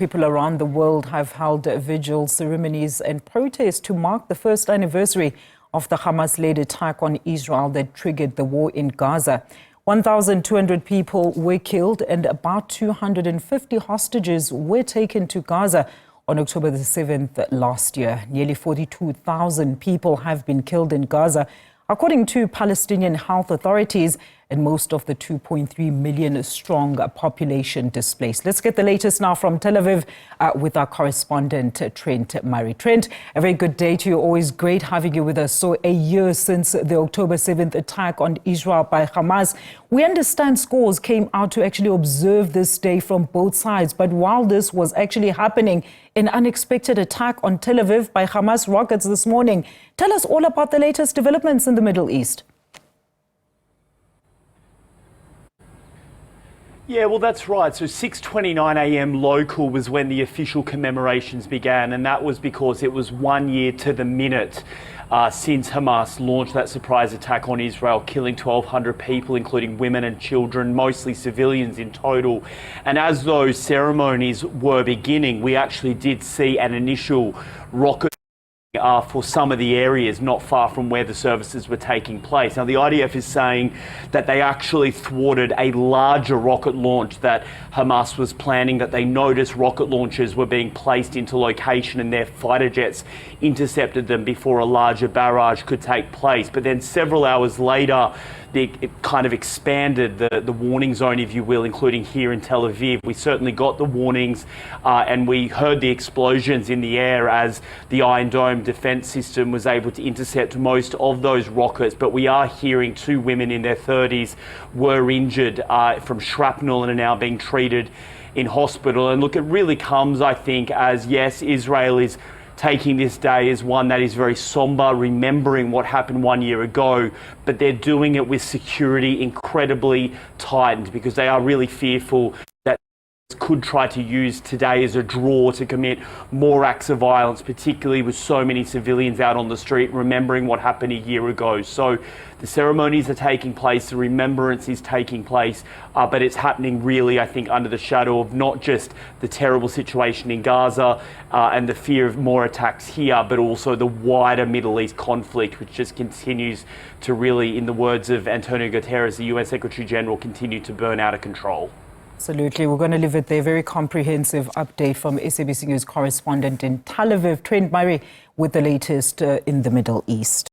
people around the world have held vigils, ceremonies and protests to mark the first anniversary of the Hamas-led attack on Israel that triggered the war in Gaza. 1,200 people were killed and about 250 hostages were taken to Gaza on October the 7th last year. Nearly 42,000 people have been killed in Gaza, according to Palestinian health authorities, and most of the 2.3 million strong population displaced. Let's get the latest now from Tel Aviv with our correspondent Trent Murray. Trent, a very good day to you. Always great having you with us. So a year since the October 7th attack on Israel by Hamas, we understand scores came out to actually observe this day from both sides. But while this was actually happening, an unexpected attack on Tel Aviv by Hamas rockets this morning. Tell us all about the latest developments in the Middle East. Yeah, well, that's right. So 6:29 a.m. local was when the official commemorations began, and that was because it was 1 year to the minute since Hamas launched that surprise attack on Israel, killing 1,200 people, including women and children, mostly civilians in total. And as those ceremonies were beginning, we actually did see an initial rocket for some of the areas not far from where the services were taking place. Now, the IDF is saying that they actually thwarted a larger rocket launch that Hamas was planning, that they noticed rocket launchers were being placed into location and their fighter jets intercepted them before a larger barrage could take place. But then several hours later, it kind of expanded the warning zone, if you will, including here in Tel Aviv. We certainly got the warnings and we heard the explosions in the air as the Iron Dome defense system was able to intercept most of those rockets. But we are hearing 2 women in their 30s were injured from shrapnel and are now being treated in hospital. And look, it really comes, I think, as yes, Israel is taking this day as one that is very somber, remembering what happened 1 year ago, but they're doing it with security incredibly tightened because they are really fearful that could try to use today as a draw to commit more acts of violence, particularly with so many civilians out on the street, remembering what happened a year ago. So the ceremonies are taking place, the remembrance is taking place, but it's happening really, I think, under the shadow of not just the terrible situation in Gaza and the fear of more attacks here, but also the wider Middle East conflict, which just continues to really, in the words of Antonio Guterres, the UN Secretary General, continue to burn out of control. Absolutely. We're going to leave it there. Very comprehensive update from SABC News correspondent in Tel Aviv, Trent Murray, with the latest in the Middle East.